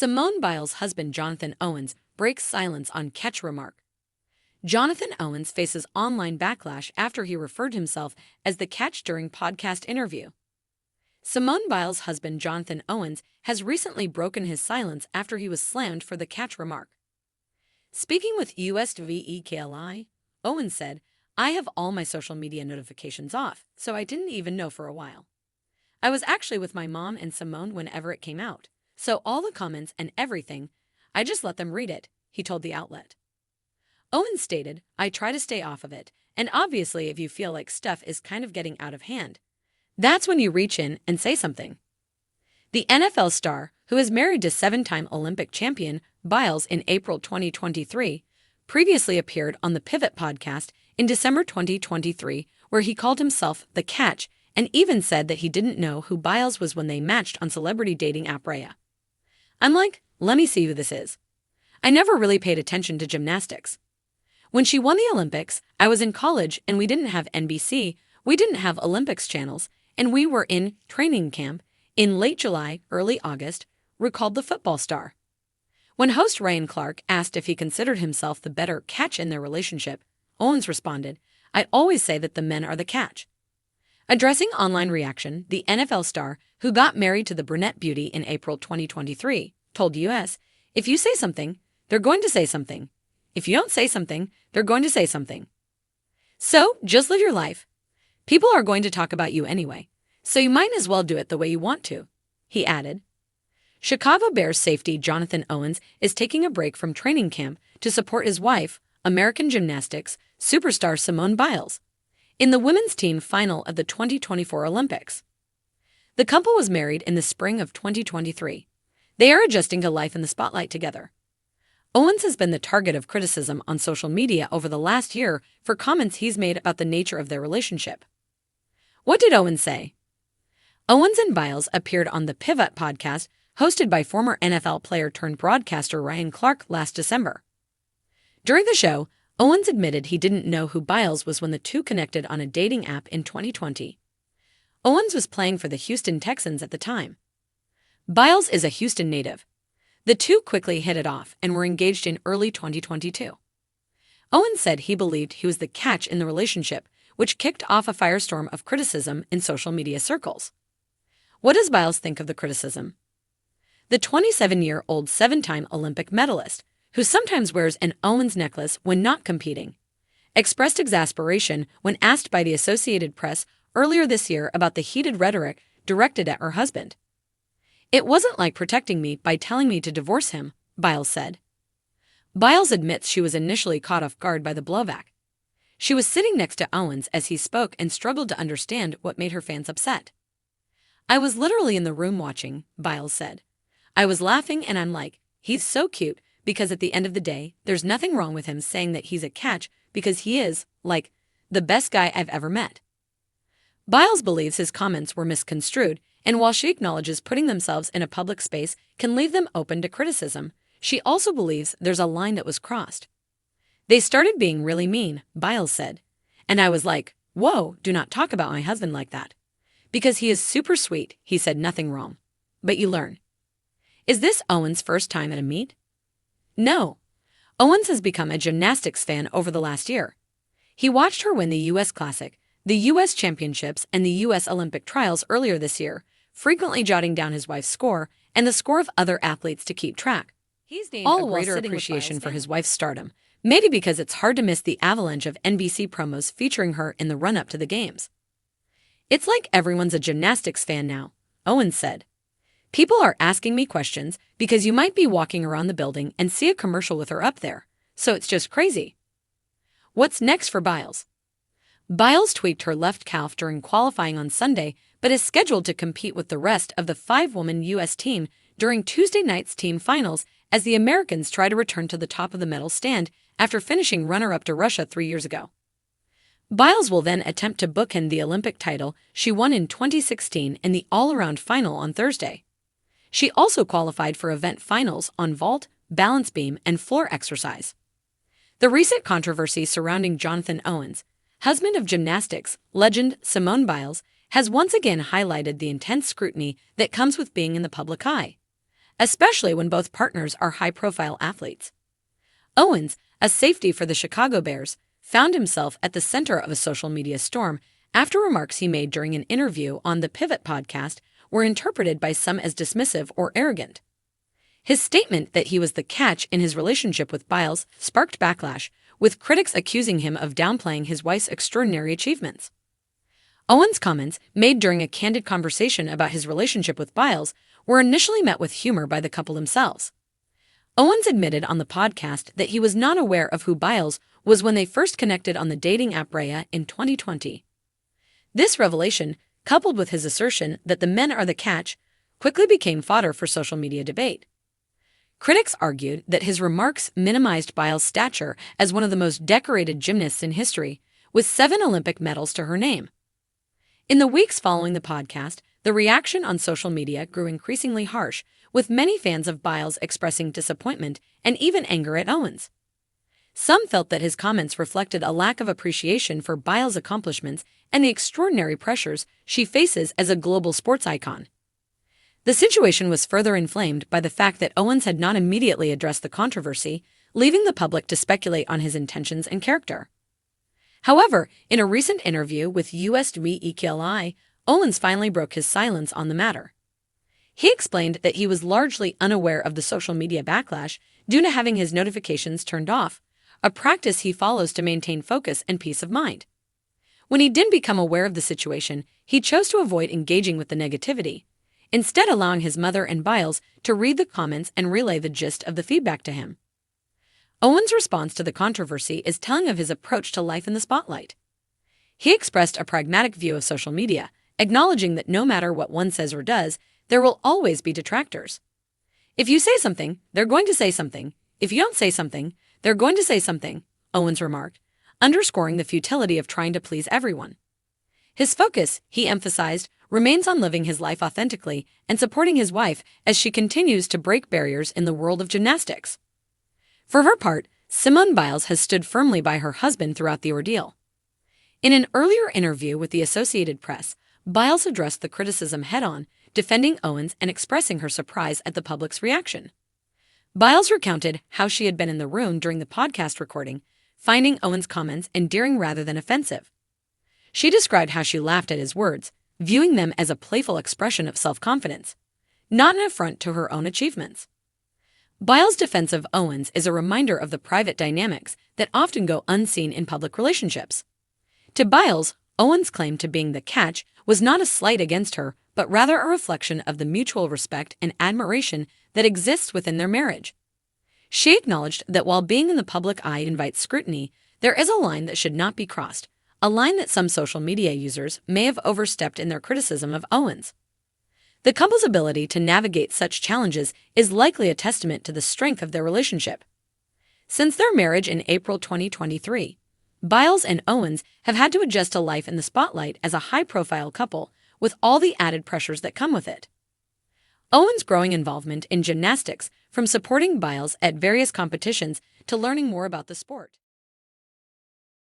Simone Biles' husband Jonathan Owens breaks silence on catch remark. Jonathan Owens faces online backlash after he referred to himself as the catch during podcast interview. Simone Biles' husband Jonathan Owens has recently broken his silence after he was slammed for the catch remark. Speaking with USVEKLI, Owens said, "I have all my social media notifications off, so I didn't even know for a while. I was actually with my mom and Simone whenever it came out, so all the comments and everything, I just let them read it," he told the outlet. Owens stated, "I try to stay off of it, and obviously if you feel like stuff is kind of getting out of hand, that's when you reach in and say something." The NFL star, who is married to seven-time Olympic champion Biles in April 2023, previously appeared on the Pivot podcast in December 2023, where he called himself the Catch and even said that he didn't know who Biles was when they matched on celebrity dating app Raya. "I'm like, let me see who this is. I never really paid attention to gymnastics. When she won the Olympics, I was in college and we didn't have NBC, we didn't have Olympics channels, and we were in training camp in late July, early August," recalled the football star. When host Ryan Clark asked if he considered himself the better catch in their relationship, Owens responded, "I always say that the men are the catch." Addressing online reaction, the NFL star, who got married to the brunette beauty in April 2023, told US, "If you say something, they're going to say something. If you don't say something, they're going to say something. So just live your life. People are going to talk about you anyway, so you might as well do it the way you want to," he added. Chicago Bears safety Jonathan Owens is taking a break from training camp to support his wife, American gymnastics superstar Simone Biles, in the women's team final of the 2024 Olympics. The couple was married in the spring of 2023. They are adjusting to life in the spotlight together. Owens has been the target of criticism on social media over the last year for comments he's made about the nature of their relationship. What did Owens say? Owens and Biles appeared on the Pivot podcast hosted by former NFL player turned broadcaster Ryan Clark last December. During the show, Owens admitted he didn't know who Biles was when the two connected on a dating app in 2020. Owens was playing for the Houston Texans at the time. Biles is a Houston native. The two quickly hit it off and were engaged in early 2022. Owens said he believed he was the catch in the relationship, which kicked off a firestorm of criticism in social media circles. What does Biles think of the criticism? The 27-year-old seven-time Olympic medalist, who sometimes wears an Owens necklace when not competing, expressed exasperation when asked by the Associated Press earlier this year about the heated rhetoric directed at her husband. "It wasn't like protecting me by telling me to divorce him," Biles said. Biles admits she was initially caught off guard by the blowback. She was sitting next to Owens as he spoke and struggled to understand what made her fans upset. "I was literally in the room watching," Biles said. "I was laughing and I'm like, he's so cute, because at the end of the day, there's nothing wrong with him saying that he's a catch because he is, like, the best guy I've ever met." Biles believes his comments were misconstrued, and while she acknowledges putting themselves in a public space can leave them open to criticism, she also believes there's a line that was crossed. "They started being really mean," Biles said, "and I was like, whoa, do not talk about my husband like that. Because he is super sweet, he said nothing wrong. But you learn." Is this Owens' first time at a meet? No. Owens has become a gymnastics fan over the last year. He watched her win the U.S. Classic, the U.S. Championships, and the U.S. Olympic trials earlier this year, frequently jotting down his wife's score and the score of other athletes to keep track. He's gained a greater appreciation for his wife's stardom, maybe because it's hard to miss the avalanche of NBC promos featuring her in the run-up to the games. "It's like everyone's a gymnastics fan now," Owens said. "People are asking me questions because you might be walking around the building and see a commercial with her up there, so it's just crazy." What's next for Biles? Biles tweaked her left calf during qualifying on Sunday, but is scheduled to compete with the rest of the five-woman U.S. team during Tuesday night's team finals as the Americans try to return to the top of the medal stand after finishing runner-up to Russia 3 years ago. Biles will then attempt to bookend the Olympic title she won in 2016 in the all-around final on Thursday. She also qualified for event finals on vault, balance beam, and floor exercise. The recent controversy surrounding Jonathan Owens, husband of gymnastics legend Simone Biles, has once again highlighted the intense scrutiny that comes with being in the public eye. especially when both partners are high-profile athletes. Owens, a safety for the Chicago Bears, found himself at the center of a social media storm after remarks he made during an interview on the Pivot podcast were interpreted by some as dismissive or arrogant. His statement that he was the catch in his relationship with Biles sparked backlash, with critics accusing him of downplaying his wife's extraordinary achievements. Owens' comments, made during a candid conversation about his relationship with Biles, were initially met with humor by the couple themselves. Owens admitted on the podcast that he was not aware of who Biles was when they first connected on the dating app Raya in 2020. This revelation, coupled with his assertion that the men are the catch, quickly became fodder for social media debate. Critics argued that his remarks minimized Biles' stature as one of the most decorated gymnasts in history, with 7 Olympic medals to her name. In the weeks following the podcast, the reaction on social media grew increasingly harsh, with many fans of Biles expressing disappointment and even anger at Owens. Some felt that his comments reflected a lack of appreciation for Biles' accomplishments and the extraordinary pressures she faces as a global sports icon. The situation was further inflamed by the fact that Owens had not immediately addressed the controversy, leaving the public to speculate on his intentions and character. However, in a recent interview with USWEKLI, Owens finally broke his silence on the matter. He explained that he was largely unaware of the social media backlash due to having his notifications turned off, a practice he follows to maintain focus and peace of mind. When he didn't become aware of the situation, he chose to avoid engaging with the negativity, instead allowing his mother and Biles to read the comments and relay the gist of the feedback to him. Owens' response to the controversy is telling of his approach to life in the spotlight. He expressed a pragmatic view of social media, acknowledging that no matter what one says or does, there will always be detractors. If you say something, they're going to say something. If you don't say something, they're going to say something, Owens remarked, underscoring the futility of trying to please everyone. His focus, he emphasized, remains on living his life authentically and supporting his wife as she continues to break barriers in the world of gymnastics. For her part, Simone Biles has stood firmly by her husband throughout the ordeal. In an earlier interview with the Associated Press, Biles addressed the criticism head-on, defending Owens and expressing her surprise at the public's reaction. Biles recounted how she had been in the room during the podcast recording, finding Owens' comments endearing rather than offensive. She described how she laughed at his words, viewing them as a playful expression of self-confidence, not an affront to her own achievements. Biles' defense of Owens is a reminder of the private dynamics that often go unseen in public relationships. To Biles, Owens' claim to being the catch was not a slight against her, but rather a reflection of the mutual respect and admiration that exists within their marriage. She acknowledged that while being in the public eye invites scrutiny, there is a line that should not be crossed, a line that some social media users may have overstepped in their criticism of Owens. The couple's ability to navigate such challenges is likely a testament to the strength of their relationship. Since their marriage in April 2023, Biles and Owens have had to adjust to life in the spotlight as a high-profile couple, with all the added pressures that come with it. Owens' growing involvement in gymnastics, from supporting Biles at various competitions to learning more about the sport,